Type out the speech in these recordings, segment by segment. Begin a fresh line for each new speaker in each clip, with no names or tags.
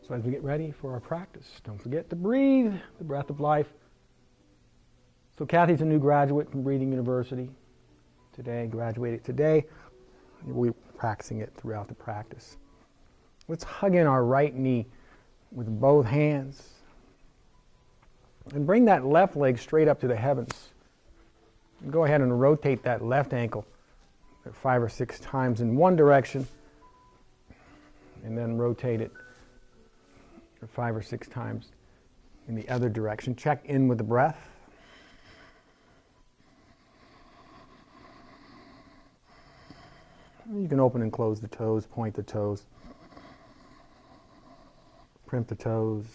So as we get ready for our practice, don't forget to breathe the breath of life. So Kathy's a new graduate from Breathing University today, graduated today. We're practicing it throughout the practice. Let's hug in our right knee with both hands and bring that left leg straight up to the heavens. And go ahead and rotate that left ankle 5 or 6 times in one direction and then rotate it 5 or 6 times in the other direction. Check in with the breath. You can open and close the toes, point the toes, print the toes.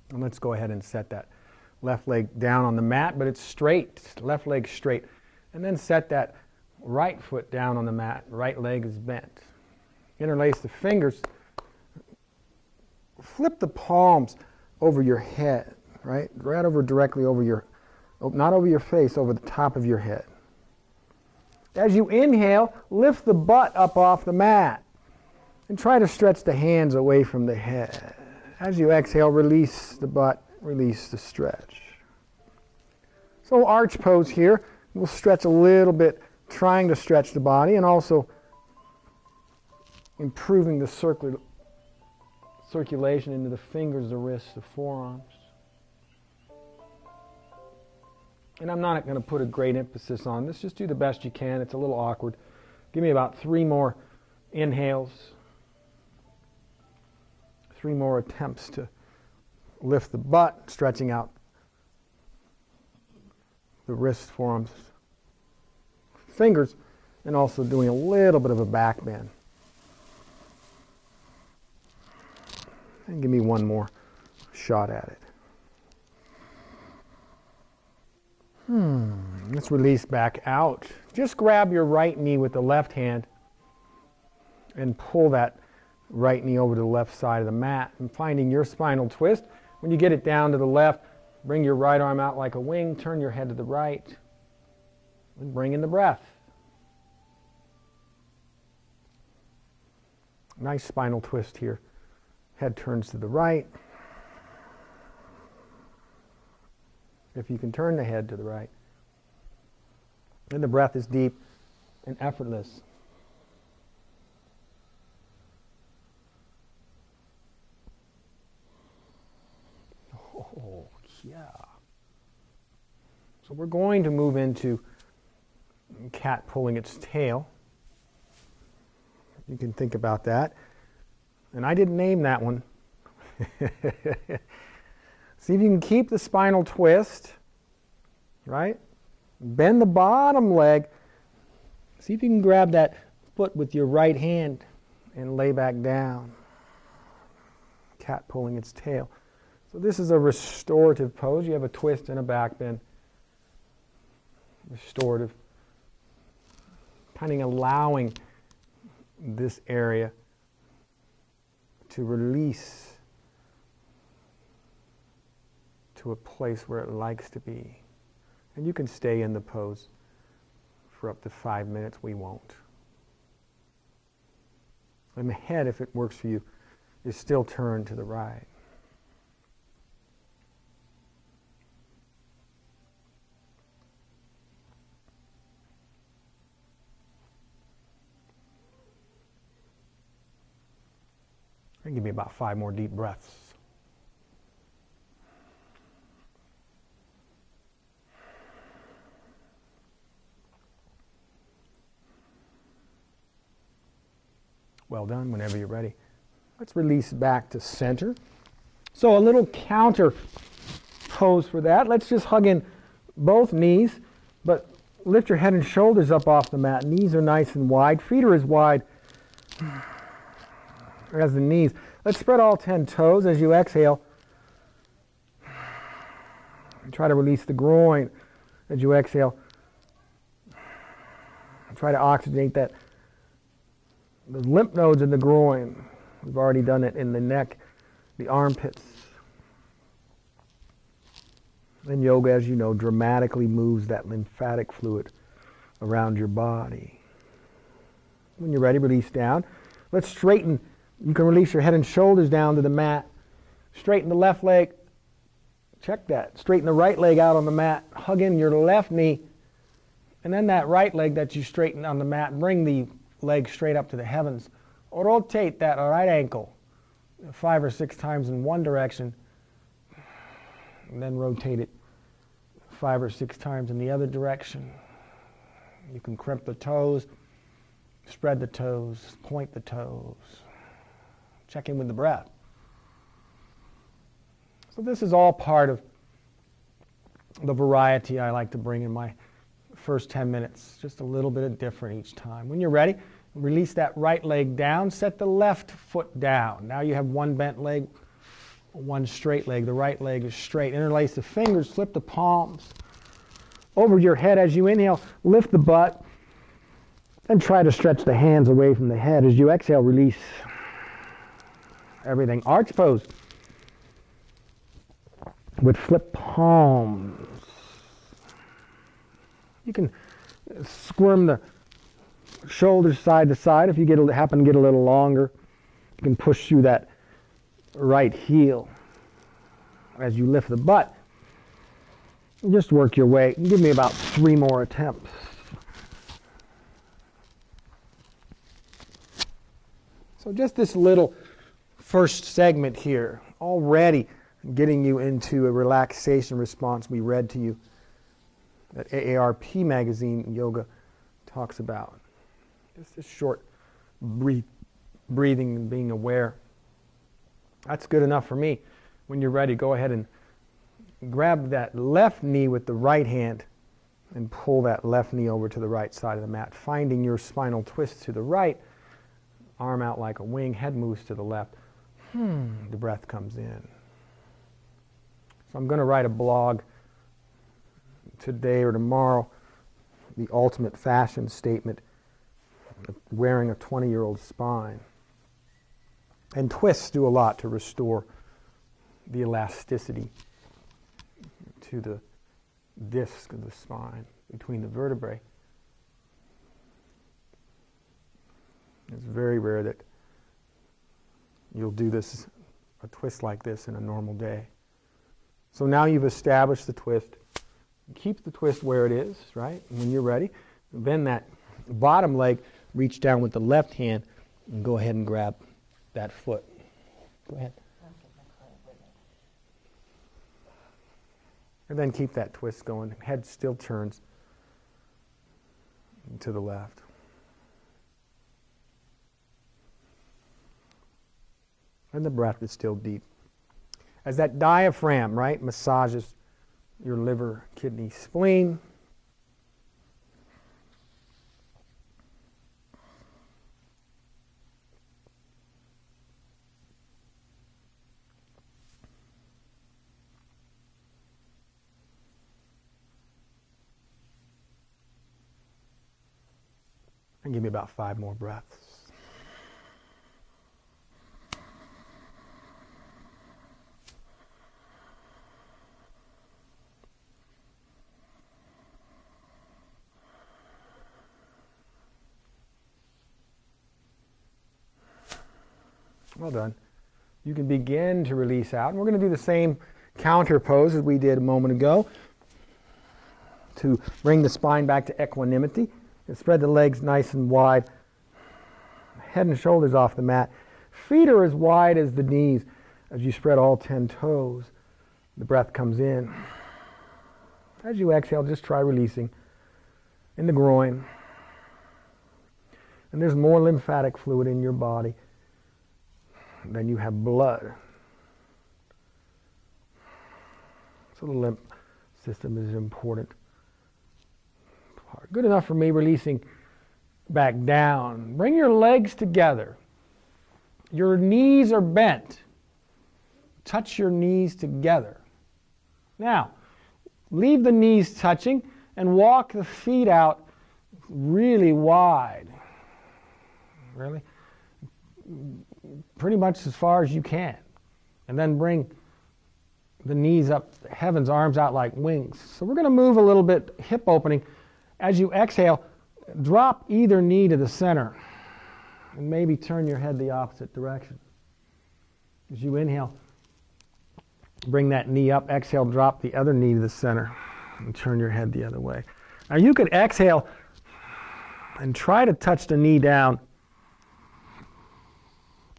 And let's go ahead and set that left leg down on the mat, but it's straight, left leg straight. And then set that right foot down on the mat, right leg is bent. Interlace the fingers. Flip the palms over your head, right? Right over directly over your, not over your face, over the top of your head. As you inhale, lift the butt up off the mat and try to stretch the hands away from the head. As you exhale, release the butt, release the stretch. So arch pose here. We'll stretch a little bit, trying to stretch the body and also improving the circulation into the fingers, the wrists, the forearms. And I'm not going to put a great emphasis on this. Just do the best you can. It's a little awkward. Give me about 3 more inhales. 3 more attempts to lift the butt, stretching out the wrists, forearms, fingers, and also doing a little bit of a back bend. And give me 1 more shot at it. Let's release back out. Just grab your right knee with the left hand and pull that right knee over to the left side of the mat. And finding your spinal twist. When you get it down to the left, bring your right arm out like a wing, turn your head to the right, and bring in the breath. Nice spinal twist here. Head turns to the right. If you can turn the head to the right. And the breath is deep and effortless. Oh, yeah. So we're going to move into cat pulling its tail. You can think about that. And I didn't name that one. See if you can keep the spinal twist, right? Bend the bottom leg. See if you can grab that foot with your right hand and lay back down. Cat pulling its tail. So this is a restorative pose. You have a twist and a back bend. Restorative. Kind of allowing this area to release to a place where it likes to be. And you can stay in the pose for up to 5 minutes. We won't. And the head, if it works for you, is still turned to the right. And give me about 5 more deep breaths. Well done. Whenever you're ready. Let's release back to center. So a little counter pose for that. Let's just hug in both knees, but lift your head and shoulders up off the mat. Knees are nice and wide. Feet are as wide as the knees. Let's spread all 10 toes as you exhale. Try to release the groin as you exhale. Try to oxygenate the lymph nodes in the groin. We've already done it in the neck, the armpits. And yoga, as you know, dramatically moves that lymphatic fluid around your body. When you're ready, release down. Let's straighten. You can release your head and shoulders down to the mat. Straighten the left leg. Check that. Straighten the right leg out on the mat. Hug in your left knee. And then that right leg that you straighten on the mat, bring the leg straight up to the heavens. Rotate that right ankle 5 or 6 times in one direction. And then rotate it 5 or 6 times in the other direction. You can crimp the toes, spread the toes, point the toes. Check in with the breath. So this is all part of the variety I like to bring in my first 10 minutes. Just a little bit of different each time. When you're ready, release that right leg down. Set the left foot down. Now you have one bent leg, one straight leg. The right leg is straight. Interlace the fingers, flip the palms over your head as you inhale. Lift the butt and try to stretch the hands away from the head. As you exhale, release everything. Arch pose with flip palms. You can squirm the shoulders side to side if you happen to get a little longer. You can push through that right heel as you lift the butt. Just work your way. Give me about 3 more attempts. So just this little first segment here, already getting you into a relaxation response we read to you that AARP magazine yoga talks about. Just this short breathing and being aware. That's good enough for me. When you're ready, go ahead and grab that left knee with the right hand and pull that left knee over to the right side of the mat, finding your spinal twist to the right, arm out like a wing, head moves to the left. The breath comes in. So I'm going to write a blog today or tomorrow, the ultimate fashion statement of wearing a 20-year-old spine. And twists do a lot to restore the elasticity to the disc of the spine between the vertebrae. It's very rare that you'll do this, a twist like this in a normal day. So now you've established the twist. Keep the twist where it is, right? And when you're ready, bend that bottom leg, reach down with the left hand, and go ahead and grab that foot. Go ahead. And then keep that twist going. Head still turns to the left. And the breath is still deep. As that diaphragm, right, massages your liver, kidney, spleen. And give me about 5 more breaths. Well done. You can begin to release out. And we're going to do the same counter pose as we did a moment ago to bring the spine back to equanimity. And spread the legs nice and wide. Head and shoulders off the mat. Feet are as wide as the knees as you spread all 10 toes. The breath comes in. As you exhale, just try releasing in the groin. And there's more lymphatic fluid in your body than you have blood. So the lymph system is important. Good enough for me, releasing back down. Bring your legs together. Your knees are bent. Touch your knees together. Now, leave the knees touching and walk the feet out really wide. Really? Pretty much as far as you can. And then bring the knees up, heavens, arms out like wings. So we're going to move a little bit, hip opening. As you exhale, drop either knee to the center. And maybe turn your head the opposite direction. As you inhale, bring that knee up. Exhale, drop the other knee to the center and turn your head the other way. Now you could exhale and try to touch the knee down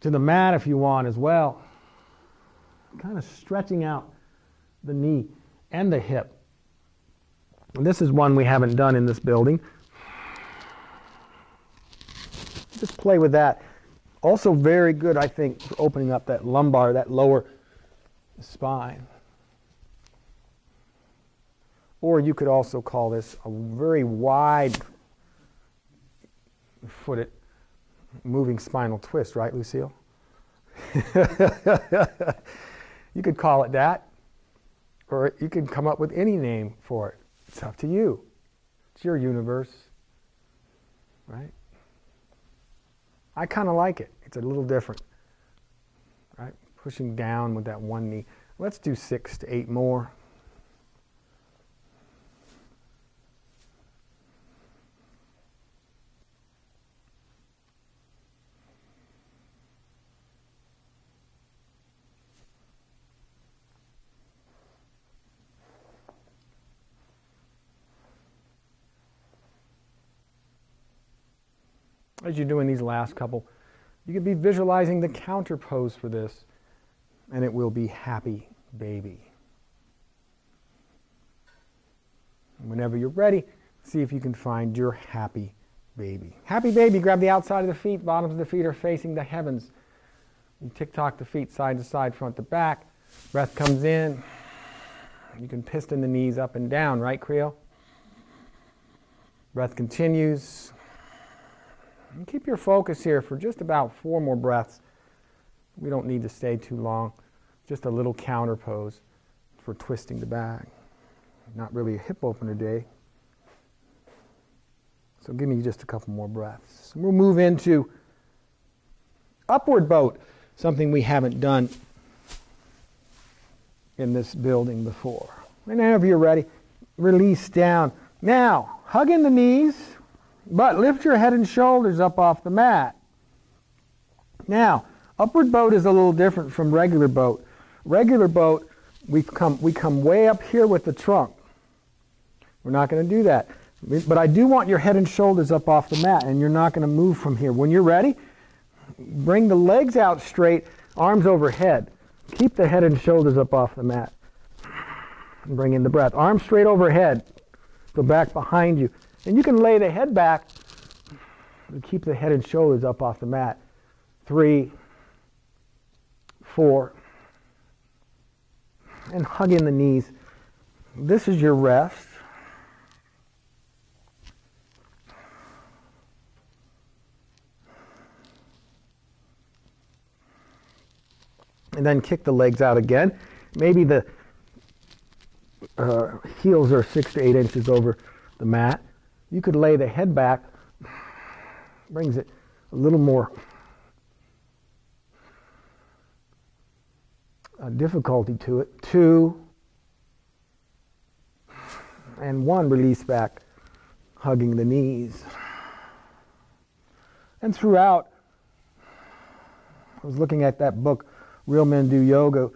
to the mat if you want as well. Kind of stretching out the knee and the hip. And this is one we haven't done in this building. Just play with that. Also very good, I think, for opening up that lumbar, that lower spine. Or you could also call this a very wide-footed moving spinal twist, right, Lucille? You could call it that, or you could come up with any name for it. It's up to you. It's your universe, right? I kind of like it. It's a little different, right? Pushing down with that one knee. Let's do 6 to 8 more. As you're doing these last couple, you could be visualizing the counter pose for this, and it will be happy baby. And whenever you're ready, see if you can find your happy baby. Happy baby, grab the outside of the feet, bottoms of the feet are facing the heavens. You tick-tock the feet side to side, front to back. Breath comes in. You can piston the knees up and down, right, Creole? Breath continues. And keep your focus here for just about 4 more breaths. We don't need to stay too long. Just a little counter pose for twisting the back. Not really a hip opener day. So give me just a couple more breaths. We'll move into upward boat, something we haven't done in this building before. Whenever you're ready, release down. Now, hug in the knees. But lift your head and shoulders up off the mat. Now, upward boat is a little different from regular boat. Regular boat, we come way up here with the trunk. We're not going to do that. But I do want your head and shoulders up off the mat, and you're not going to move from here. When you're ready, bring the legs out straight, arms overhead. Keep the head and shoulders up off the mat. And bring in the breath. Arms straight overhead. Go back behind you. And you can lay the head back and keep the head and shoulders up off the mat. 3, 4, and hug in the knees. This is your rest. And then kick the legs out again. Maybe the heels are 6 to 8 inches over the mat. You could lay the head back, brings it a little more difficulty to it. 2 and 1, release back, hugging the knees. And throughout, I was looking at that book, Real Men Do Yoga.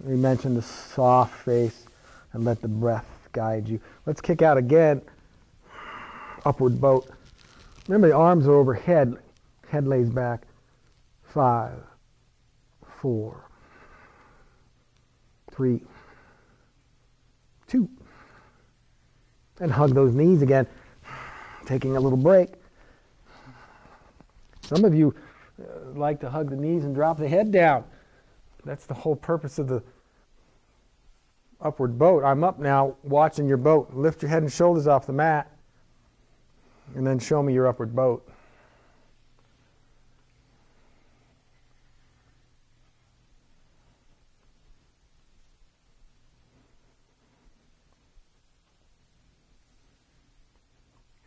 We mentioned the soft face and let the breath guide you. Let's kick out again. Upward boat. Remember, the arms are overhead. Head lays back. 5, 4, 3, 2. And hug those knees again. Taking a little break. Some of you like to hug the knees and drop the head down. That's the whole purpose of the upward boat. I'm up now watching your boat. Lift your head and shoulders off the mat. And then show me your upward boat.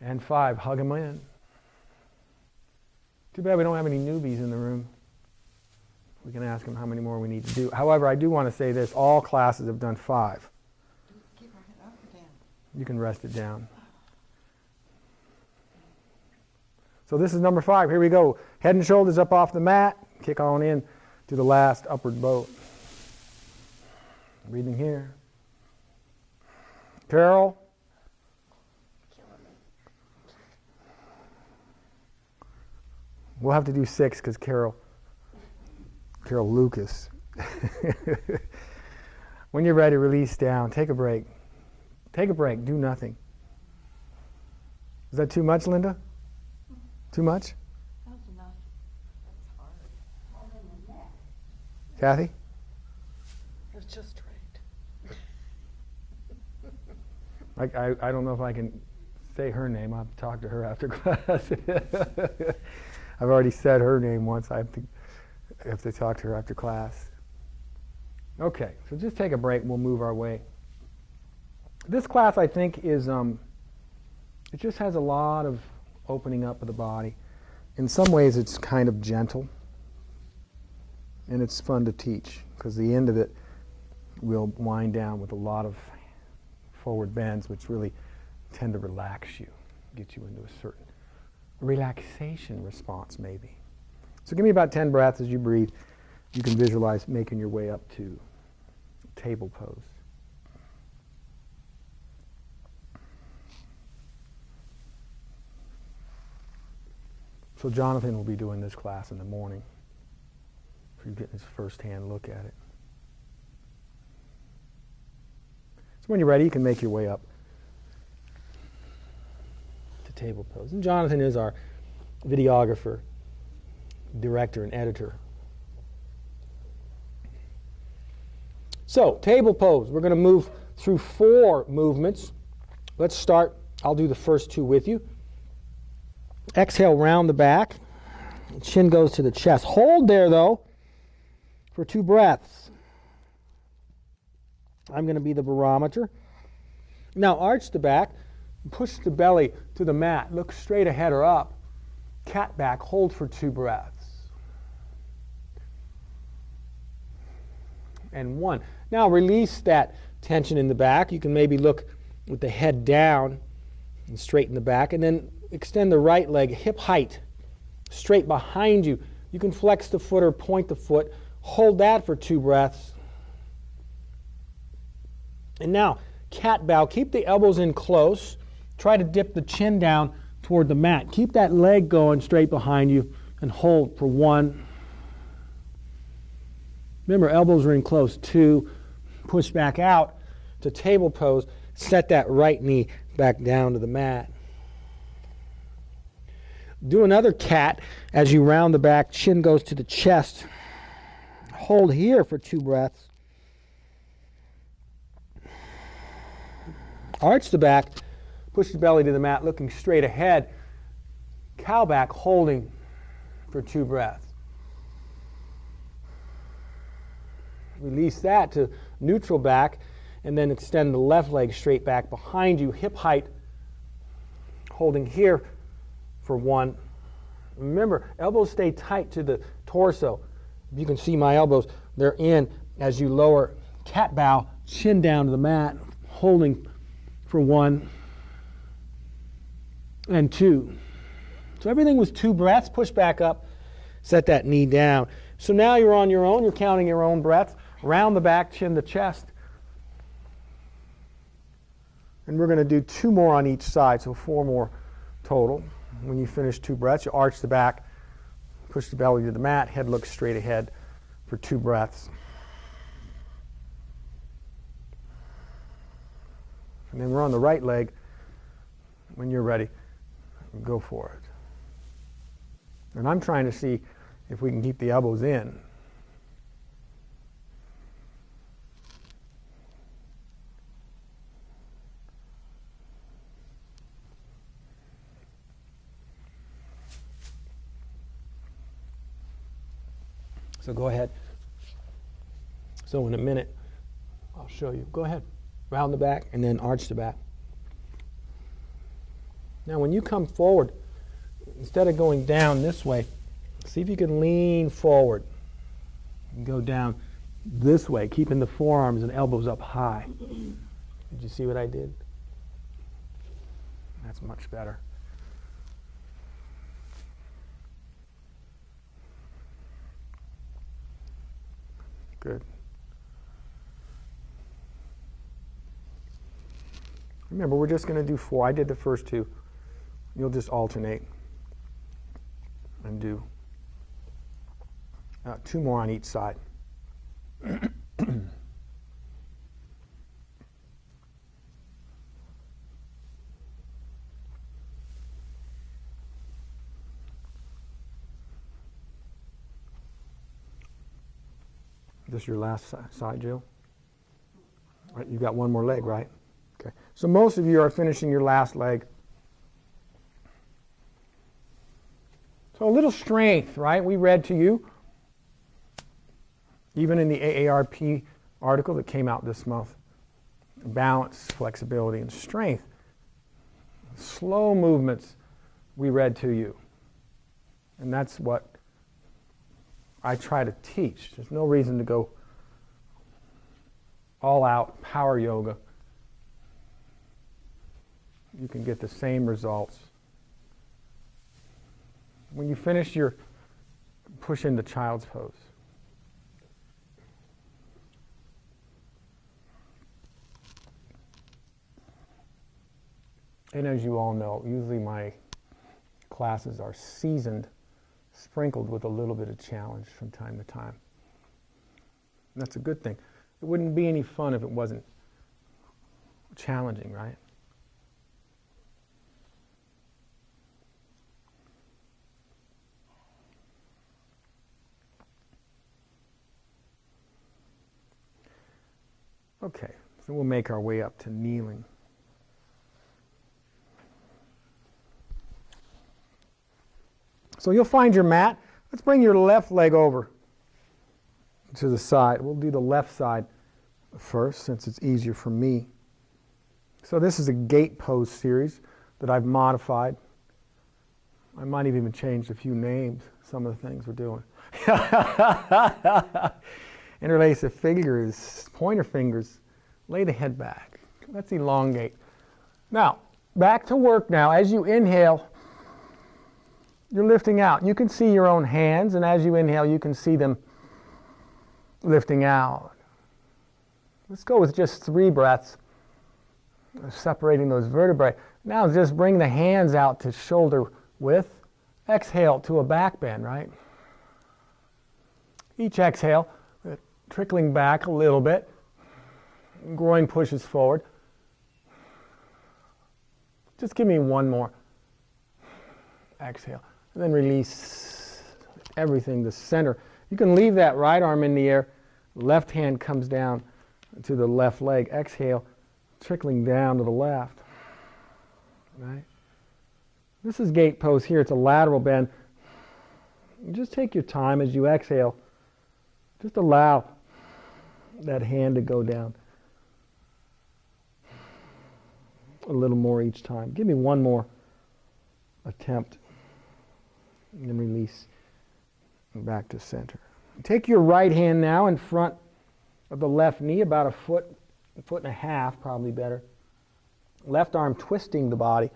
And 5, hug them in. Too bad we don't have any newbies in the room. We can ask them how many more we need to do. However, I do want to say this. All classes have done 5.
Keep our head up or down?
You can rest it down. So this is number 5. Here we go. Head and shoulders up off the mat. Kick on in to the last upward boat. Breathing here. Carol. We'll have to do 6 because Carol Lucas. When you're ready, release down. Take a break. Take a break. Do nothing. Is that too much, Linda? Too much?
That was enough. That's hard.
Kathy?
It was just right.
I don't know if I can say her name. I'll have to talk to her after class. I've already said her name once. I have to talk to her after class. Okay, so just take a break and we'll move our way. This class, I think, is, it just has a lot of opening up of the body. In some ways, it's kind of gentle. And it's fun to teach, because the end of it will wind down with a lot of forward bends, which really tend to relax you, get you into a certain relaxation response, maybe. So give me about 10 breaths as you breathe. You can visualize making your way up to table pose. So Jonathan will be doing this class in the morning, so you get his first-hand look at it. So when you're ready, you can make your way up to table pose. And Jonathan is our videographer, director, and editor. So, table pose. We're going to move through 4 movements. Let's start. I'll do the first 2 with you. Exhale, round the back. Chin goes to the chest. Hold there, though, for 2 breaths. I'm going to be the barometer. Now, arch the back. Push the belly to the mat. Look straight ahead or up. Cat back. Hold for 2 breaths. And 1. Now release that tension in the back. You can maybe look with the head down and straighten the back. And then extend the right leg hip height straight behind you. You can flex the foot or point the foot. Hold that for 2 breaths. And now, cat bow. Keep the elbows in close. Try to dip the chin down toward the mat. Keep that leg going straight behind you and hold for 1. Remember, elbows are in close. 2. Push back out to table pose. Set that right knee back down to the mat. Do another cat as you round the back. Chin goes to the chest. Hold here for 2 breaths. Arch the back. Push the belly to the mat, looking straight ahead. Cow back, holding for 2 breaths. Release that to neutral back, and then extend the left leg straight back behind you, hip height, holding here for 1. Remember, elbows stay tight to the torso. If you can see my elbows, they're in as you lower cat bow, chin down to the mat, holding for 1 and 2. So everything was 2 breaths. Push back up, set that knee down. So now you're on your own. You're counting your own breaths. Round the back, chin to chest. And we're going to do 2 more on each side, so 4 more total. When you finish 2 breaths, you arch the back, push the belly to the mat, head looks straight ahead for 2 breaths. And then we're on the right leg. When you're ready, go for it. And I'm trying to see if we can keep the elbows in. So go ahead. So in a minute, I'll show you. Go ahead. Round the back and then arch the back. Now when you come forward, instead of going down this way, see if you can lean forward and go down this way, keeping the forearms and elbows up high. Did you see what I did? That's much better. Good. Remember, we're just going to do 4. I did the first 2. You'll just alternate and do 2 more on each side. This is your last side, Jill? All right, you got one more leg, right? Okay. So most of you are finishing your last leg. So a little strength, right? We read to you, even in the AARP article that came out this month. Balance, flexibility, and strength. Slow movements we read to you. And that's what I try to teach. There's no reason to go all out power yoga. You can get the same results. When you finish your push into child's pose. And as you all know, usually my classes are seasoned, sprinkled with a little bit of challenge from time to time. And that's a good thing. It wouldn't be any fun if it wasn't challenging, right? Okay, so we'll make our way up to kneeling. So you'll find your mat. Let's bring your left leg over to the side. We'll do the left side first since it's easier for me. So this is a gate pose series that I've modified. I might have even changed a few names, some of the things we're doing. Interlace the fingers, pointer fingers, lay the head back. Let's elongate. Now, back to work now. As you inhale, you're lifting out. You can see your own hands, and as you inhale, you can see them lifting out. Let's go with just 3 breaths, separating those vertebrae. Now just bring the hands out to shoulder width. Exhale to a back bend, right? Each exhale, trickling back a little bit. Groin pushes forward. Just give me one more. Exhale. And then release everything to center. You can leave that right arm in the air. Left hand comes down to the left leg. Exhale, trickling down to the left. Right? This is gate pose here. It's a lateral bend. Just take your time as you exhale. Just allow that hand to go down a little more each time. Give me one more attempt. And then release back to center. Take your right hand now in front of the left knee, about a foot and a half, probably better. Left arm twisting the body,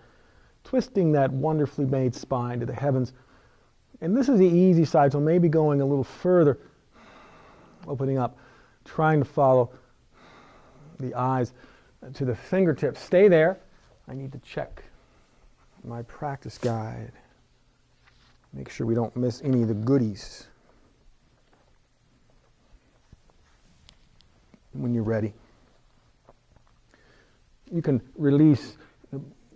twisting that wonderfully made spine to the heavens. And this is the easy side, so maybe going a little further, opening up, trying to follow the eyes to the fingertips. Stay there. I need to check my practice guide. Make sure we don't miss any of the goodies. When you're ready, you can release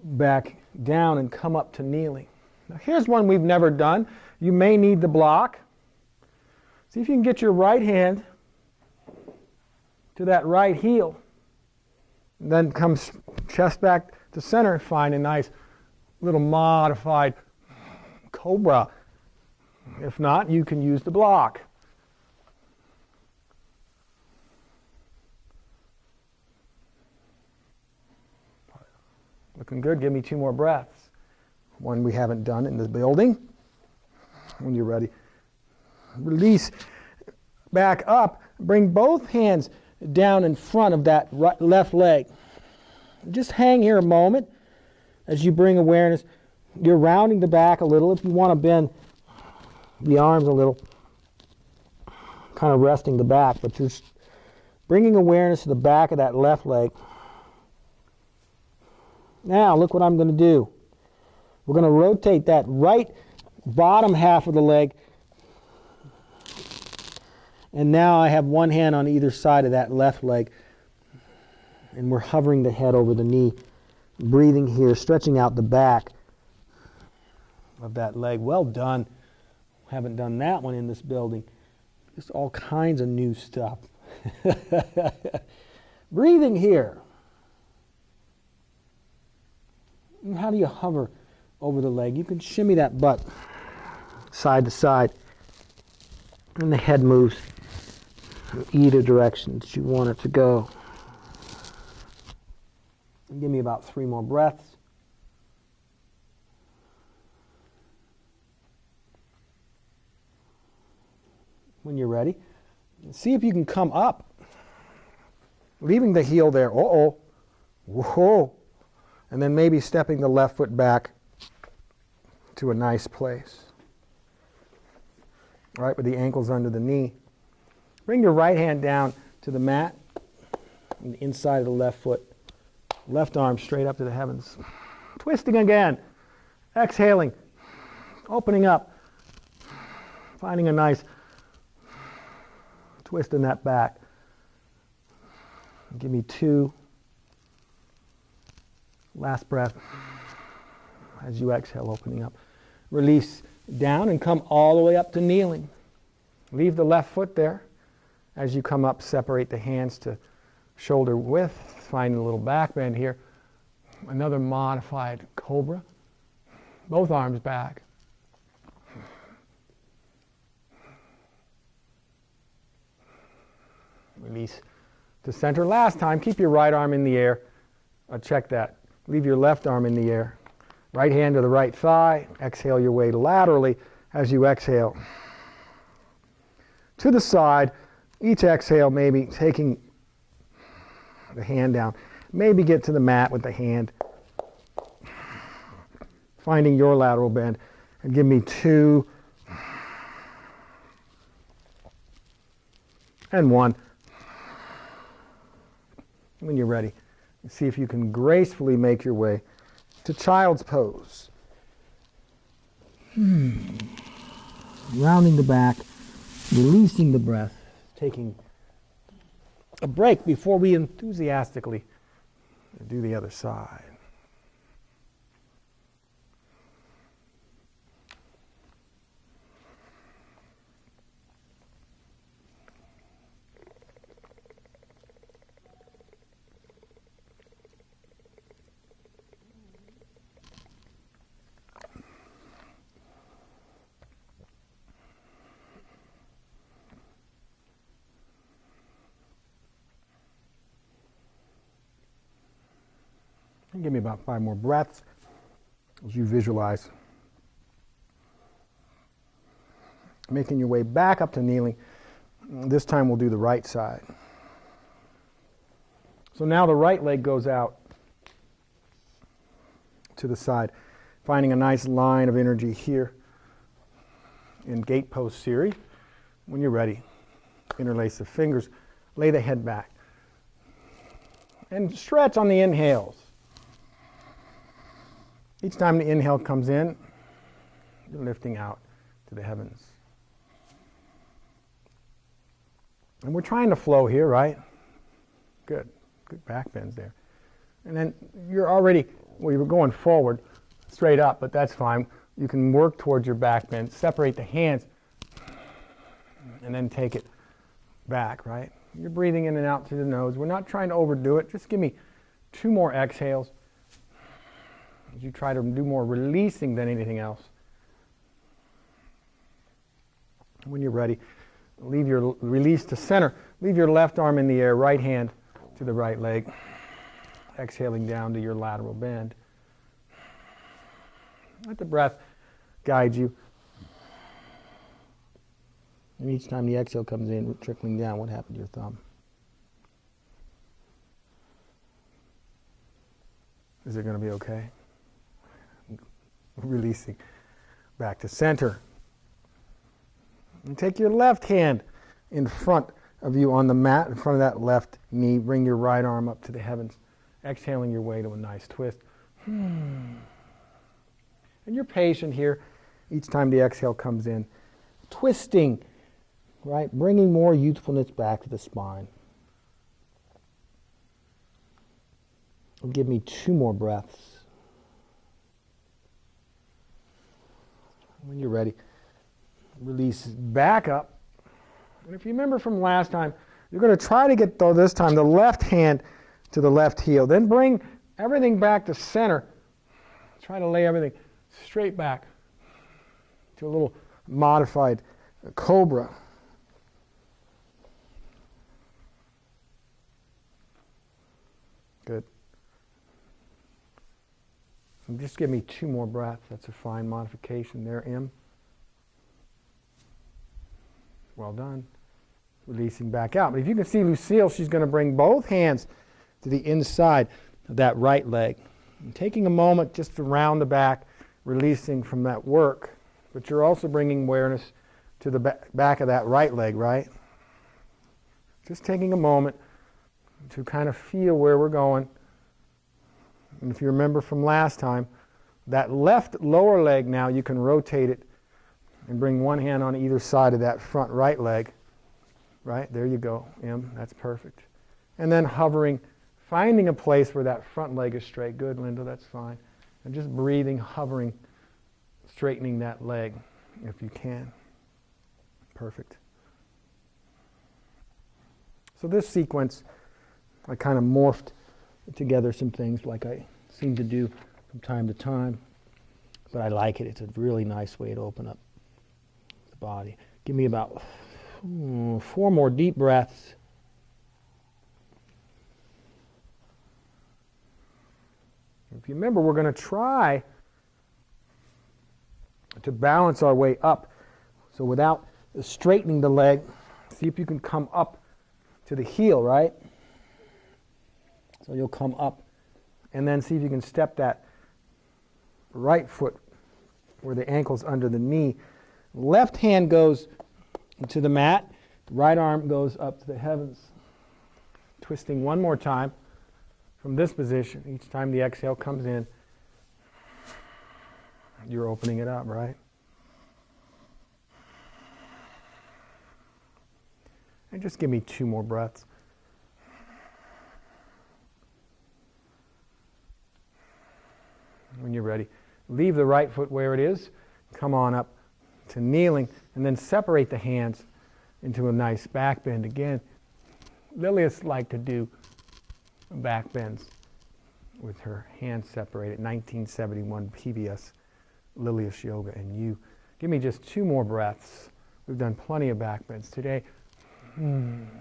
back down and come up to kneeling. Now here's one we've never done. You may need the block. See if you can get your right hand to that right heel. And then come chest back to center. Find a nice little modified cobra. If not, you can use the block. Looking good. Give me 2 more breaths. One we haven't done in the building. When you're ready, release back up. Bring both hands down in front of that left leg. Just hang here a moment as you bring awareness. You're rounding the back a little. If you want to bend the arms a little, kind of resting the back, but you're bringing awareness to the back of that left leg. Now, look what I'm going to do. We're going to rotate that right bottom half of the leg. And now I have one hand on either side of that left leg. And we're hovering the head over the knee, breathing here, stretching out the back of that leg. Well done. Haven't done that one in this building. Just all kinds of new stuff. Breathing here. And how do you hover over the leg? You can shimmy that butt side to side. And the head moves in either direction that you want it to go. And give me about 3 more breaths. When you're ready, see if you can come up, leaving the heel there. Uh-oh. Whoa. And then maybe stepping the left foot back to a nice place. Right, with the ankles under the knee. Bring your right hand down to the mat, and the inside of the left foot. Left arm straight up to the heavens. Twisting again. Exhaling. Opening up. Finding a nice twist in that back. Give me 2. Last breath as you exhale, opening up. Release down and come all the way up to kneeling. Leave the left foot there. As you come up, separate the hands to shoulder width. Find a little back bend here. Another modified cobra. Both arms back. Release to center. Last time, keep your right arm in the air. Check that. Leave your left arm in the air. Right hand to the right thigh. Exhale your way laterally as you exhale. To the side. Each exhale, maybe taking the hand down. Maybe get to the mat with the hand. Finding your lateral bend. And give me 2. And 1. When you're ready, see if you can gracefully make your way to child's pose. Rounding the back, releasing the breath, taking a break before we enthusiastically do the other side. And give me about 5 more breaths as you visualize making your way back up to kneeling. This time we'll do the right side. So now the right leg goes out to the side, finding a nice line of energy here in gate pose series. When you're ready, interlace the fingers, lay the head back, and stretch on the inhales. Each time the inhale comes in, you're lifting out to the heavens. And we're trying to flow here, right? Good. Good back bends there. And then you're already, well, you were going forward, straight up, but that's fine. You can work towards your back bend, separate the hands, and then take it back, right? You're breathing in and out through the nose. We're not trying to overdo it. Just give me 2 more exhales. As you try to do more releasing than anything else. When you're ready, leave your release to center. Leave your left arm in the air, right hand to the right leg. Exhaling down to your lateral bend. Let the breath guide you. And each time the exhale comes in, trickling down, what happened to your thumb? Is it going to be okay? Releasing back to center. And take your left hand in front of you on the mat, in front of that left knee. Bring your right arm up to the heavens, exhaling your way to a nice twist. And you're patient here each time the exhale comes in. Twisting, right? Bringing more youthfulness back to the spine. Give me 2 more breaths. When you're ready, release back up. And if you remember from last time, you're going to try to get, though, this time, the left hand to the left heel. Then bring everything back to center. Try to lay everything straight back to a little modified cobra. Good. And just give me 2 more breaths. That's a fine modification there, Im. Well done. Releasing back out. But if you can see Lucille, she's going to bring both hands to the inside of that right leg. And taking a moment just to round the back, releasing from that work. But you're also bringing awareness to the back of that right leg, right? Just taking a moment to kind of feel where we're going. And if you remember from last time, that left lower leg now, you can rotate it and bring one hand on either side of that front right leg. Right, there you go, Im, that's perfect. And then hovering, finding a place where that front leg is straight. Good, Linda, that's fine. And just breathing, hovering, straightening that leg if you can. Perfect. So this sequence, I kind of morphed together some things like I seem to do from time to time, but I like it. It's a really nice way to open up the body. Give me about 4 more deep breaths. If you remember, we're going to try to balance our way up. So without straightening the leg, see if you can come up to the heel, right? So you'll come up and then see if you can step that right foot where the ankle's under the knee. Left hand goes to the mat. The right arm goes up to the heavens. Twisting one more time from this position. Each time the exhale comes in, you're opening it up, right? And just give me 2 more breaths. When you're ready, leave the right foot where it is. Come on up to kneeling, and then separate the hands into a nice back bend. Again, Lilius liked to do back bends with her hands separated. 1971 PBS Lilius Yoga and You. Give me just 2 more breaths. We've done plenty of back bends today. One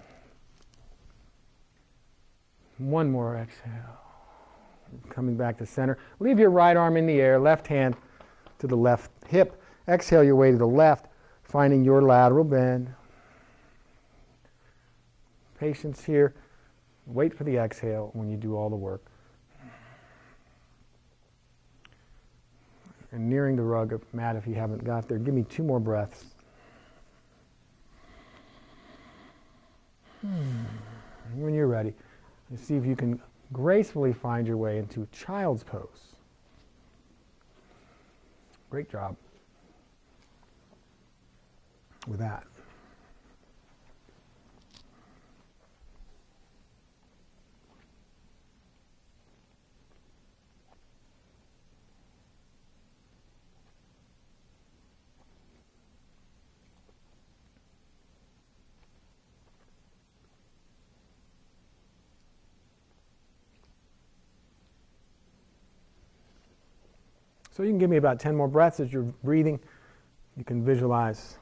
more exhale. Coming back to center. Leave your right arm in the air, left hand to the left hip. Exhale your way to the left, finding your lateral bend. Patience here. Wait for the exhale when you do all the work. And nearing the rug of mat if you haven't got there. Give me 2 more breaths. When you're ready, see if you can gracefully find your way into child's pose. Great job with that. So you can give me about 10 more breaths as you're breathing. You can visualize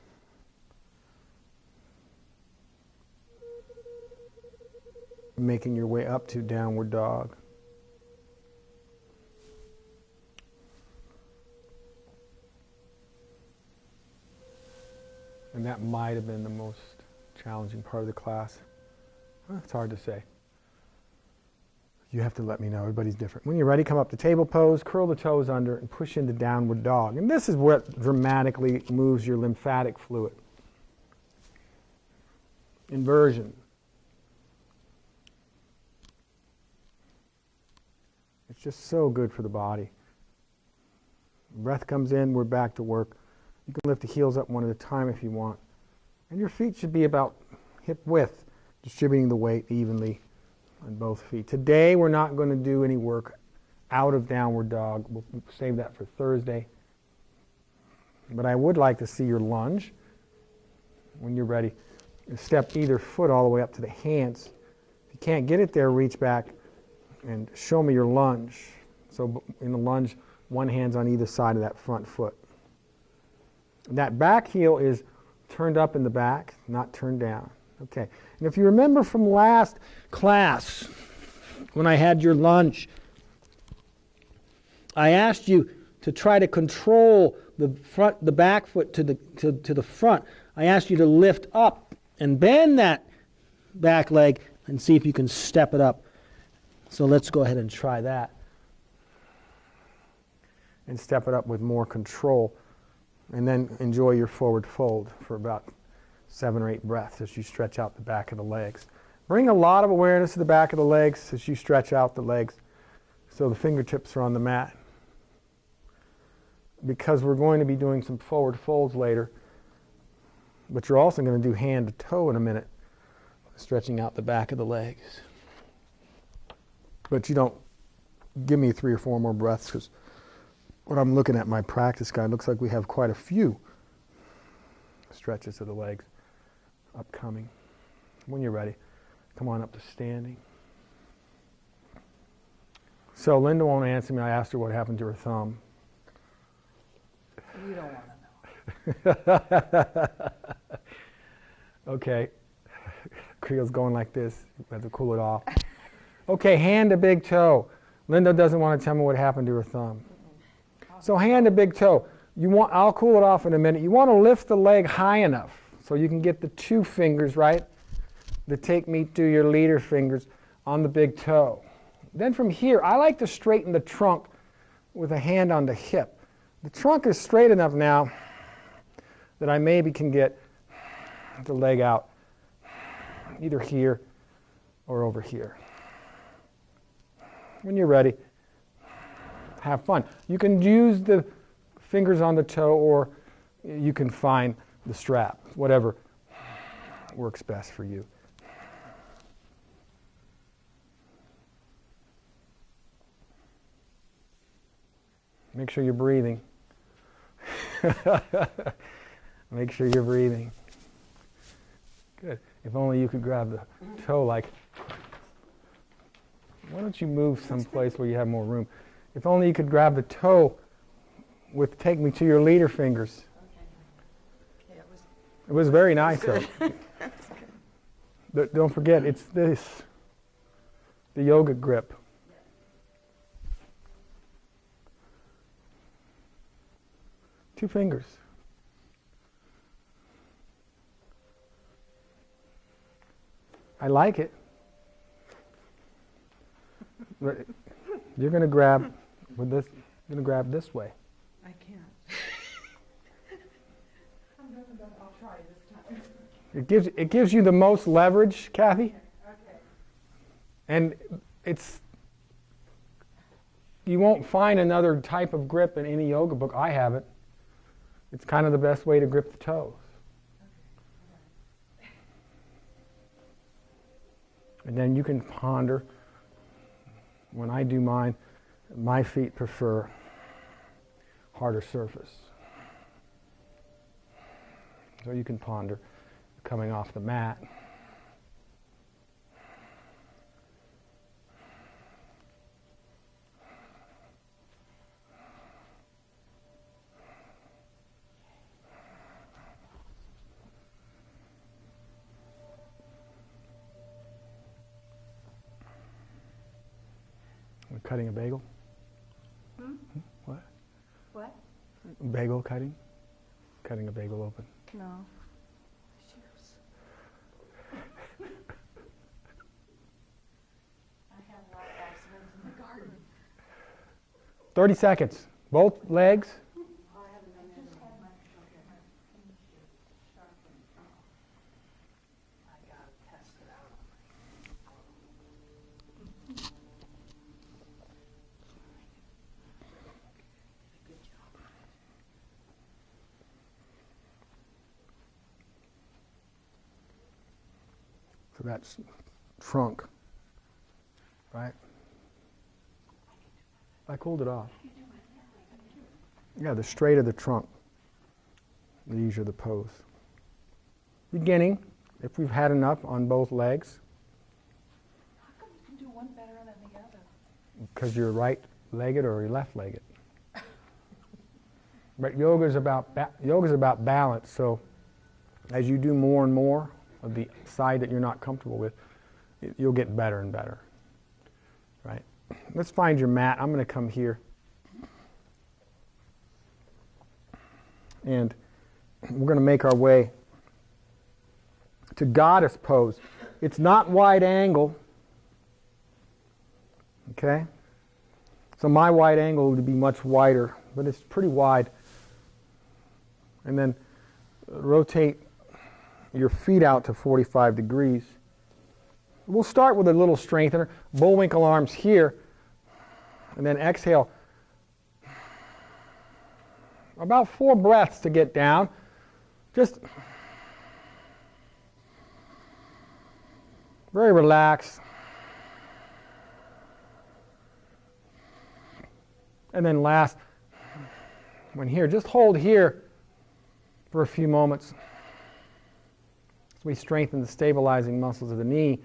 making your way up to downward dog. And that might have been the most challenging part of the class. Well, it's hard to say. You have to let me know. Everybody's different. When you're ready, come up to table pose, curl the toes under, and push into downward dog. And this is what dramatically moves your lymphatic fluid. inversion. It's just so good for the body. Breath comes in, we're back to work. You can lift the heels up one at a time if you want. And your feet should be about hip width, distributing the weight evenly on both feet. Today we're not going to do any work out of downward dog. We'll save that for Thursday. But I would like to see your lunge. When you're ready, step either foot all the way up to the hands. If you can't get it there, reach back and show me your lunge. So in the lunge, one hand's on either side of that front foot. And that back heel is turned up in the back, not turned down. Okay. And if you remember from last class, when I had your lunge, I asked you to try to control the back foot to the front. I asked you to lift up and bend that back leg and see if you can step it up. So let's go ahead and try that. And step it up with more control. And then enjoy your forward fold for about 7 or 8 breaths as you stretch out the back of the legs. Bring a lot of awareness to the back of the legs as you stretch out the legs so the fingertips are on the mat. Because we're going to be doing some forward folds later, but you're also going to do hand to toe in a minute, stretching out the back of the legs. But you don't give me 3 or 4 more breaths, because when I'm looking at my practice guide, it looks like we have quite a few stretches of the legs upcoming. When you're ready, come on up to standing. So Linda won't answer me. I asked her what happened to her thumb.
You don't want to know.
Okay. Creel's going like this. You have to cool it off. Okay, hand to big toe. Linda doesn't want to tell me what happened to her thumb. So hand to big toe. I'll cool it off in a minute. You want to lift the leg high enough so you can get the 2 fingers, right? The take me to your leader fingers on the big toe. Then from here, I like to straighten the trunk with a hand on the hip. The trunk is straight enough now that I maybe can get the leg out either here or over here. When you're ready, have fun. You can use the fingers on the toe, or you can find the strap, whatever works best for you. Make sure you're breathing. Make sure you're breathing. Good. If only you could grab the toe like... Why don't you move someplace where you have more room? If only you could grab the toe with take me to your leader fingers.
Okay. Yeah,
it was very nice though. But don't forget, it's this. The yoga grip. Two fingers. I like it. But you're going to grab with this. You're going to grab this way.
I can't. I'll try this time.
It gives you the most leverage, Kathy.
Okay.
And you won't find another type of grip in any yoga book. I haven't. It's kind of the best way to grip the toes.
Okay.
And then you can ponder. When I do mine, my feet prefer harder surface. So you can ponder coming off the mat. We're cutting a bagel. What?
What?
Bagel cutting? Cutting a bagel open.
No. Shoes. I have a lot of accidents in the garden.
30 seconds. Both legs.
I got it.
for that trunk, right? I cooled it off. Yeah, the straight of the trunk. These are the pose. Beginning, if we've had enough on both legs.
How come you can do one better than the other?
Because you're right-legged or you're left-legged. But yoga is about balance. So as you do more and more of the side that you're not comfortable with, you'll get better and better. Right? Let's find your mat. I'm going to come here. And we're going to make our way to goddess pose. It's not wide angle. Okay? So my wide angle would be much wider, but it's pretty wide. And then rotate your feet out to 45 degrees. We'll start with a little strengthener. Bullwinkle arms here. And then exhale. About 4 breaths to get down. Just very relaxed. And then last, when here, just hold here for a few moments. So we strengthen the stabilizing muscles of the knee.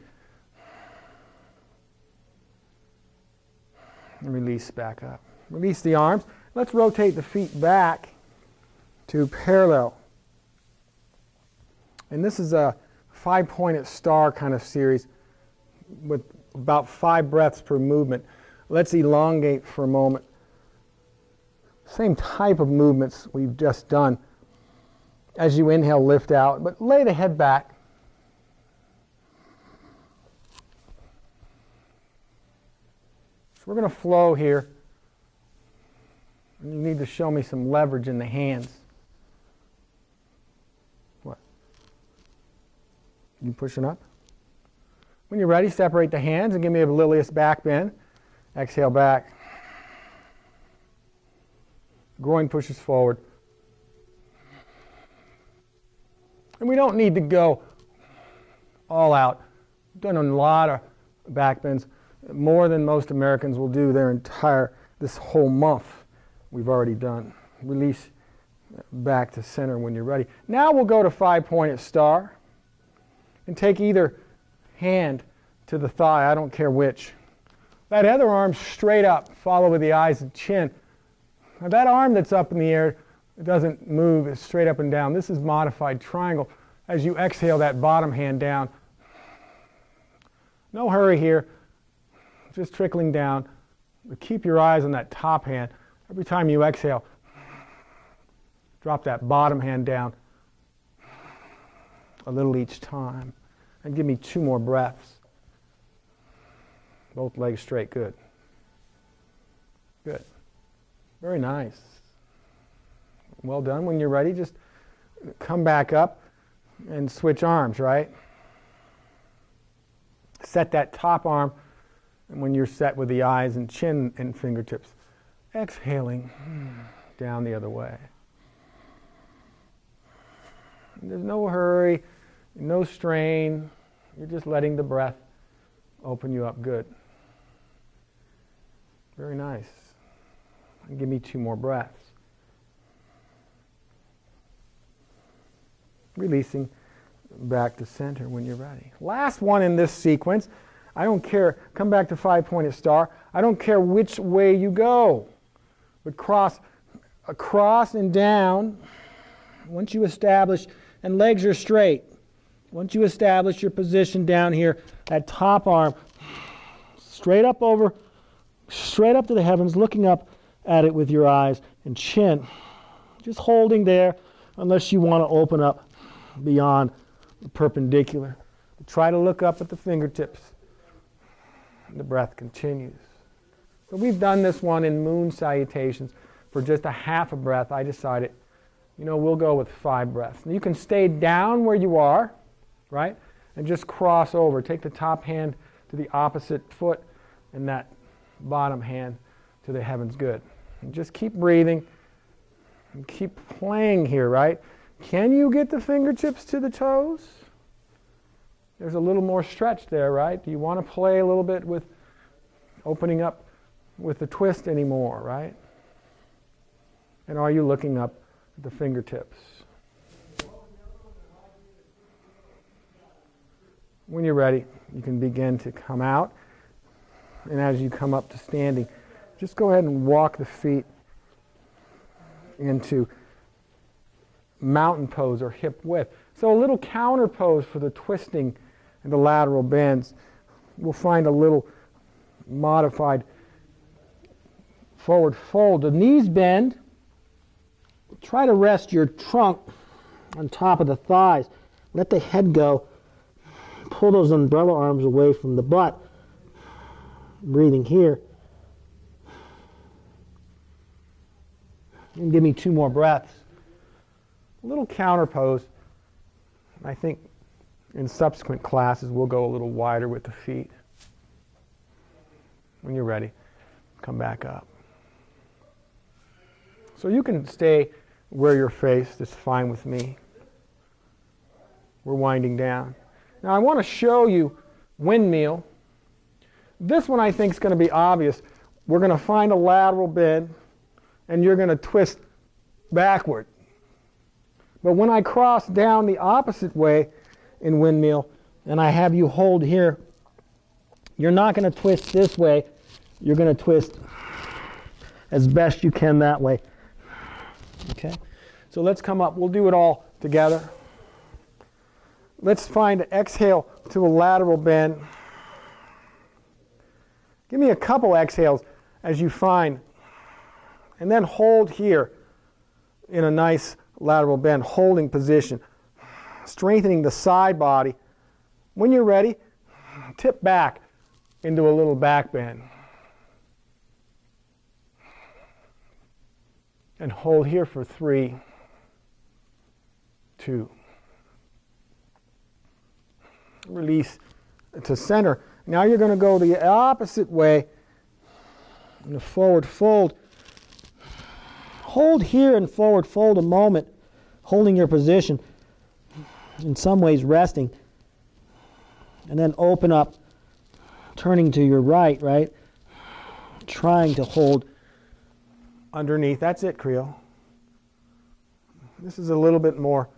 And release back up. Release the arms. Let's rotate the feet back to parallel. And this is a 5-pointed star kind of series with about 5 breaths per movement. Let's elongate for a moment. Same type of movements we've just done. As you inhale, lift out, but lay the head back. So we're going to flow here. And you need to show me some leverage in the hands. What? You pushing up? When you're ready, separate the hands and give me a Lilius back bend. Exhale back. Groin pushes forward. And we don't need to go all out. We've done a lot of back bends, more than most Americans will do this whole month. We've already done. Release back to center when you're ready. Now we'll go to 5-pointed star and take either hand to the thigh, I don't care which. That other arm straight up, follow with the eyes and chin. Now that arm that's up in the air doesn't move, it's straight up and down. This is modified triangle. As you exhale, that bottom hand down. No hurry here, just trickling down. But keep your eyes on that top hand. Every time you exhale, drop that bottom hand down a little each time. And give me 2 more breaths. Both legs straight, good. Good. Very nice. Well done. When you're ready, just come back up and switch arms, right? Set that top arm, and when you're set with the eyes and chin and fingertips, exhaling down the other way. There's no hurry, no strain. You're just letting the breath open you up. Good. Very nice. And give me 2 more breaths. Releasing back to center when you're ready. Last one in this sequence. I don't care. Come back to 5-pointed star. I don't care which way you go. But cross across and down. Once you establish, and legs are straight. Once you establish your position down here, that top arm straight up over, straight up to the heavens, looking up at it with your eyes and chin. Just holding there unless you want to open up beyond the perpendicular. Try to look up at the fingertips. The breath continues. So we've done this one in moon salutations for just a half a breath. I decided, we'll go with 5 breaths. And you can stay down where you are, right? And just cross over. Take the top hand to the opposite foot and that bottom hand to the heavens. Good. And just keep breathing and keep playing here, right? Can you get the fingertips to the toes? There's a little more stretch there, right? Do you want to play a little bit with opening up with the twist anymore, right? And are you looking up at the fingertips? When you're ready, you can begin to come out. And as you come up to standing, just go ahead and walk the feet into mountain pose or hip width. So a little counter pose for the twisting and the lateral bends. We'll find a little modified forward fold. The knees bend. Try to rest your trunk on top of the thighs. Let the head go. Pull those umbrella arms away from the butt. Breathing here. And give me 2 more breaths. A little counter pose. I think in subsequent classes we'll go a little wider with the feet. When you're ready, come back up. So you can stay where you're faced. It's fine with me. We're winding down. Now I want to show you windmill. This one I think is going to be obvious. We're going to find a lateral bend and you're going to twist backward. But when I cross down the opposite way in windmill and I have you hold here, you're not going to twist this way. You're going to twist as best you can that way. Okay? So let's come up. We'll do it all together. Let's find an exhale to a lateral bend. Give me a couple exhales as you find. And then hold here in a nice lateral bend, holding position. Strengthening the side body. When you're ready, tip back into a little back bend. And hold here for 3, 2. Release to center. Now you're going to go the opposite way in a forward fold. Hold here and forward fold a moment, holding your position, in some ways resting. And then open up, turning to your right, trying to hold underneath. That's it, Creel. This is a little bit more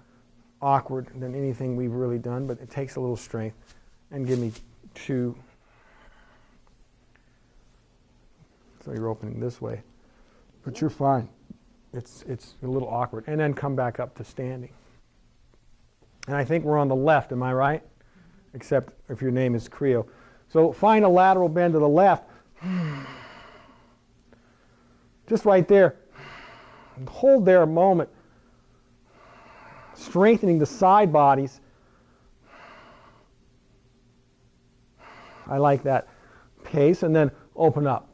awkward than anything we've really done, but it takes a little strength. And give me 2. So you're opening this way. But you're fine. It's a little awkward. And then come back up to standing. And I think we're on the left, am I right? Except if your name is Creel. So find a lateral bend to the left. Just right there. Hold there a moment. Strengthening the side bodies. I like that pace. And then open up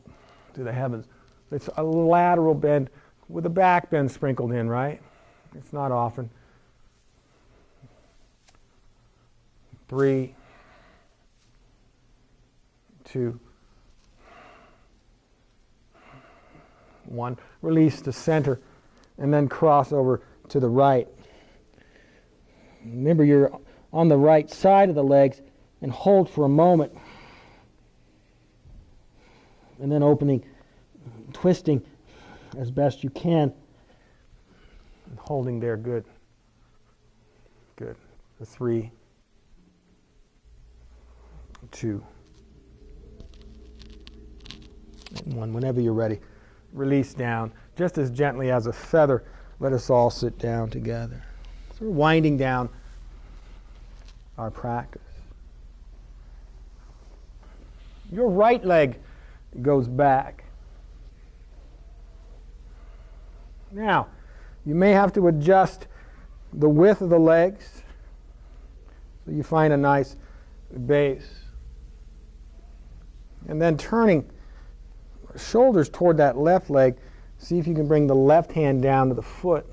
to the heavens. It's a lateral bend with a back bend sprinkled in, right? It's not often. 3, 2, 1. Release to center and then cross over to the right. Remember, you're on the right side of the legs and hold for a moment. And then opening, twisting as best you can. And holding there, good. Good. The 3, 2, and 1. Whenever you're ready, release down. Just as gently as a feather, let us all sit down together. So we're winding down our practice. Your right leg goes back. Now, you may have to adjust the width of the legs so you find a nice base. And then turning shoulders toward that left leg, see if you can bring the left hand down to the foot.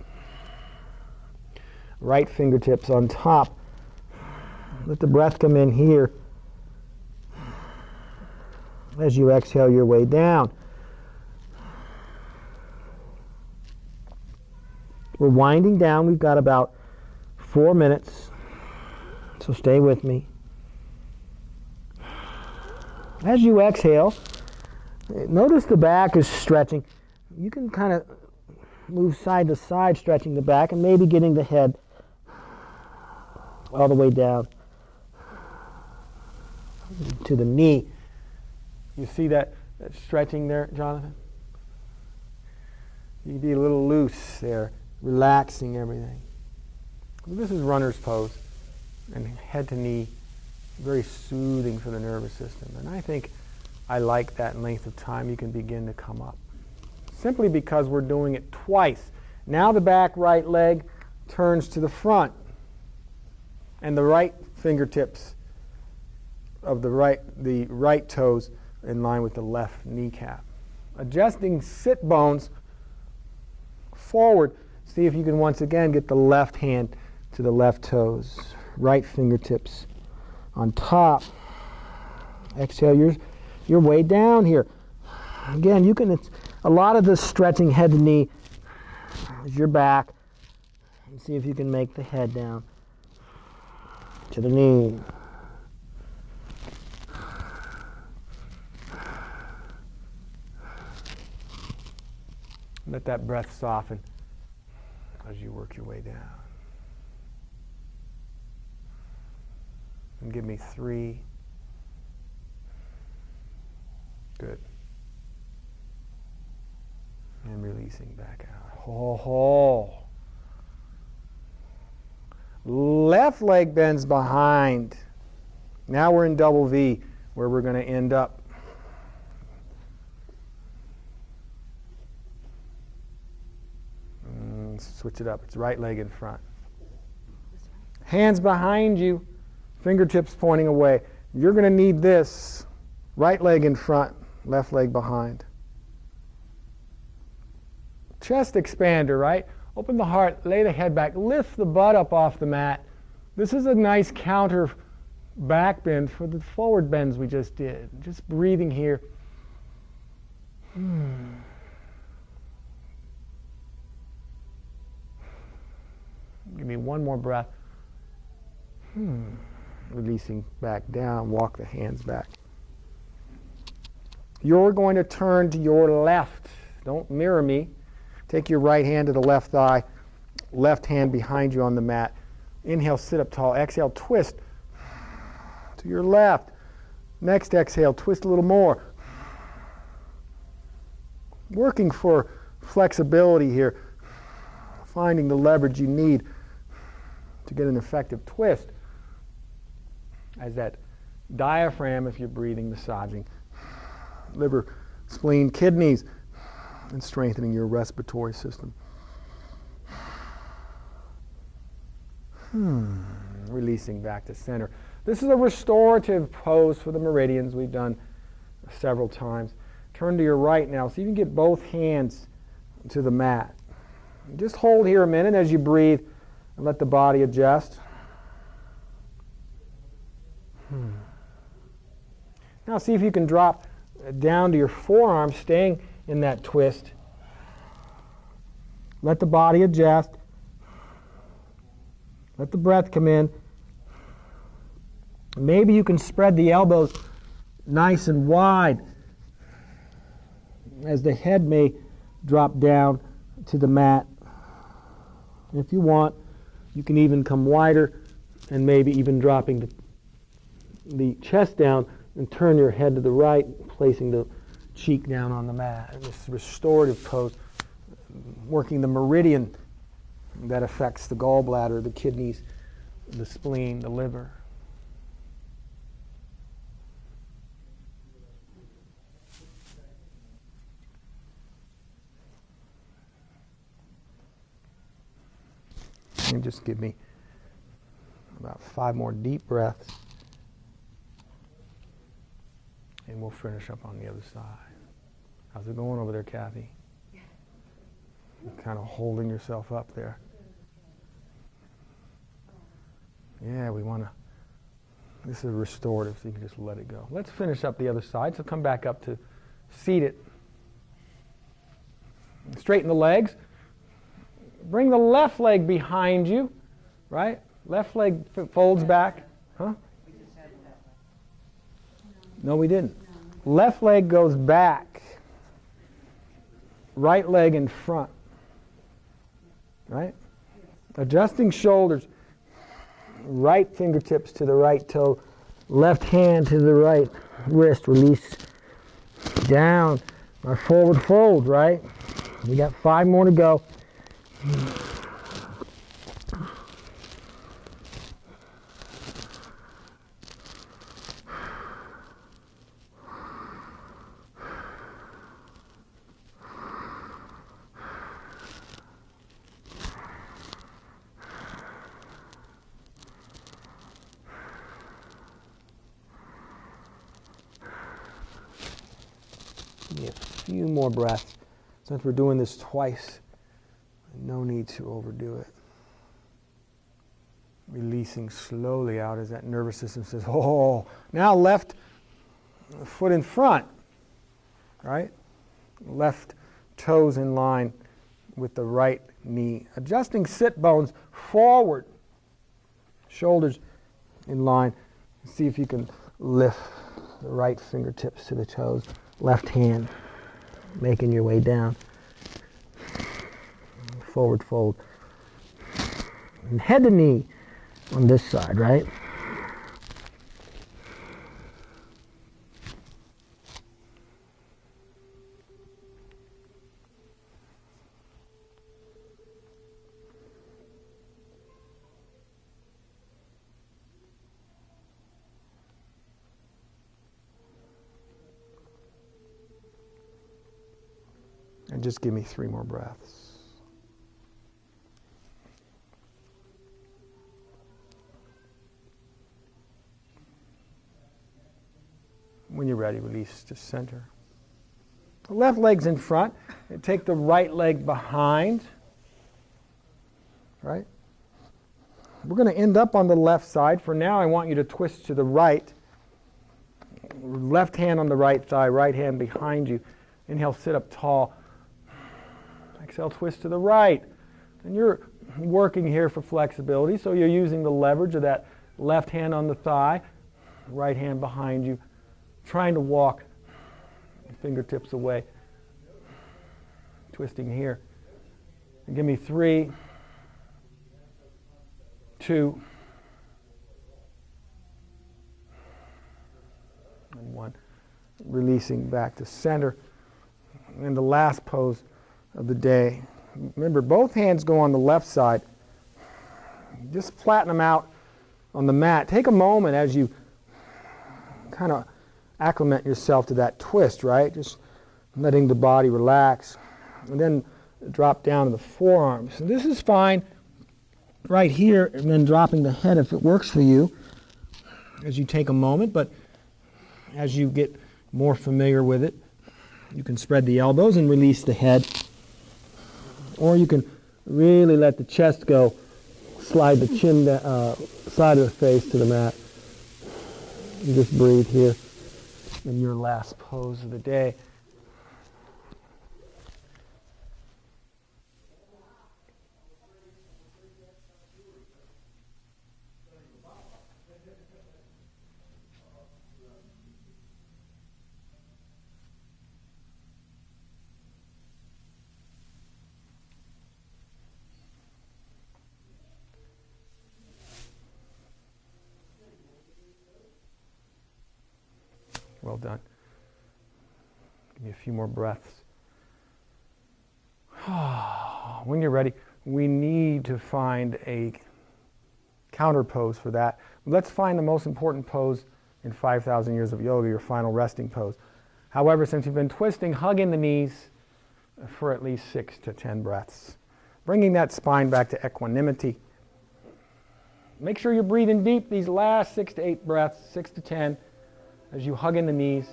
Right fingertips on top. Let the breath come in here as you exhale your way down. We're winding down. We've got about 4 minutes, so stay with me. As you exhale, notice the back is stretching. You can kind of move side to side, stretching the back, and maybe getting the head all the way down to the knee. You see that stretching there, Jonathan? You can be a little loose there, relaxing everything. This is runner's pose, and head to knee, very soothing for the nervous system. And I think I like that length of time you can begin to come up. Simply because we're doing it twice. Now the back right leg turns to the front, and the right fingertips of the right toes in line with the left kneecap. Adjusting sit bones forward. See if you can once again get the left hand to the left toes. Right fingertips on top. Exhale your way down here. Again, you can, a lot of the stretching head to knee is your back. And see if you can make the head down to the knee. Let that breath soften as you work your way down. And give me 3. Good. And releasing back out. Ho, ho. Left leg bends behind. Now we're in double V, where we're going to end up. Switch it up. It's right leg in front. Hands behind you, fingertips pointing away. You're going to need this. Right leg in front, left leg behind. Chest expander, right? Open the heart, lay the head back, lift the butt up off the mat. This is a nice counter back bend for the forward bends we just did. Just breathing here. Give me one more breath. Releasing back down, walk the hands back. You're going to turn to your left. Don't mirror me. Take your right hand to the left thigh, left hand behind you on the mat. Inhale, sit up tall. Exhale, twist to your left. Next exhale, twist a little more. Working for flexibility here, finding the leverage you need to get an effective twist as that diaphragm, if you're breathing, massaging liver, spleen, kidneys, and strengthening your respiratory system. Releasing back to center. This is a restorative pose for the meridians we've done several times. Turn to your right now so you can get both hands to the mat. Just hold here a minute as you breathe and let the body adjust. Now see if you can drop down to your forearm, staying in that twist. Let the body adjust. Let the breath come in. Maybe you can spread the elbows nice and wide as the head may drop down to the mat. If you want, you can even come wider and maybe even dropping the chest down and turn your head to the right, placing the cheek down on the mat. And this restorative pose, working the meridian that affects the gallbladder, the kidneys, the spleen, the liver. And just give me about 5 more deep breaths. And we'll finish up on the other side. How's it going over there, Kathy? You're kind of holding yourself up there. Yeah, we want to, this is restorative, so you can just let it go. Let's finish up the other side. So come back up to seated. Straighten the legs. Bring the left leg behind you, right? Left leg folds back. Huh? No, we didn't. Left leg goes back. Right leg in front. Right? Adjusting shoulders. Right fingertips to the right toe. Left hand to the right wrist. Release down. Our forward fold, right? We got 5 more to go. Give me a few more breaths. Since we're doing this twice, no need to overdo it. Releasing slowly out as that nervous system says, oh. Now left foot in front, right? Left toes in line with the right knee. Adjusting sit bones forward. Shoulders in line. See if you can lift the right fingertips to the toes. Left hand making your way down. Forward fold. And head to knee on this side, right? And just give me 3 more breaths. When you're ready, release to center. The left leg's in front. And take the right leg behind. Right? We're going to end up on the left side. For now, I want you to twist to the right. Left hand on the right thigh, right hand behind you. Inhale, sit up tall. Exhale, twist to the right. And you're working here for flexibility, so you're using the leverage of that left hand on the thigh, right hand behind you, trying to walk fingertips away. Twisting here. And give me 3, 2, and 1. Releasing back to center. And the last pose of the day. Remember, both hands go on the left side. Just flatten them out on the mat. Take a moment as you kind of acclimate yourself to that twist, right? Just letting the body relax. And then drop down to the forearms. And this is fine right here, and then dropping the head if it works for you as you take a moment. But as you get more familiar with it, you can spread the elbows and release the head. Or you can really let the chest go, slide the chin, side of the face to the mat. And just breathe here in your last pose of the day. Well done. Give me a few more breaths. When you're ready, we need to find a counter pose for that. Let's find the most important pose in 5,000 years of yoga, your final resting pose. However, since you've been twisting, hug in the knees for at least 6 to 10 breaths. Bringing that spine back to equanimity. Make sure you're breathing deep these last 6 to 8 breaths, 6 to 10. As you hug in the knees.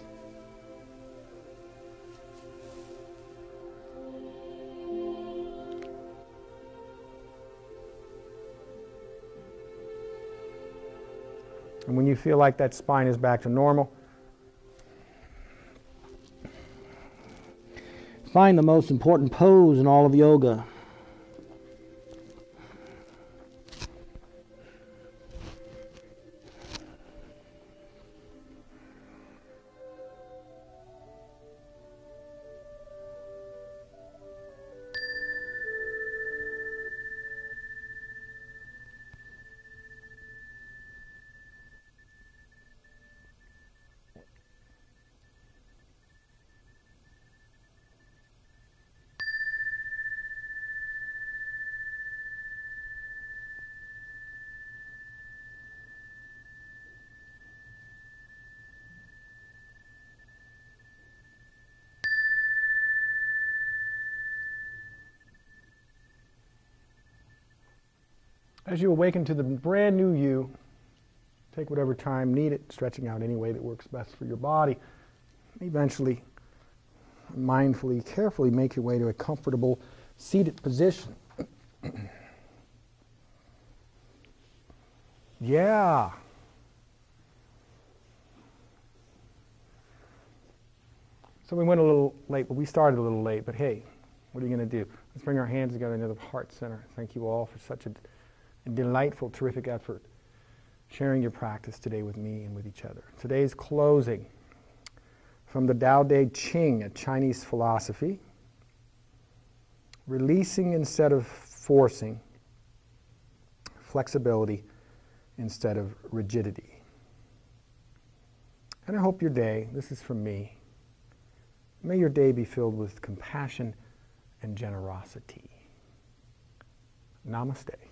And when you feel like that spine is back to normal, find the most important pose in all of yoga. As you awaken to the brand new you, take whatever time needed, stretching out any way that works best for your body. Eventually, mindfully, carefully make your way to a comfortable seated position. Yeah. So we went a little late, but we started a little late. But hey, what are you going to do? Let's bring our hands together into the heart center. Thank you all for such a delightful, terrific effort, sharing your practice today with me and with each other. Today's closing from the Tao Te Ching, a Chinese philosophy. Releasing instead of forcing. Flexibility instead of rigidity. And I hope your day, this is from me, may your day be filled with compassion and generosity. Namaste.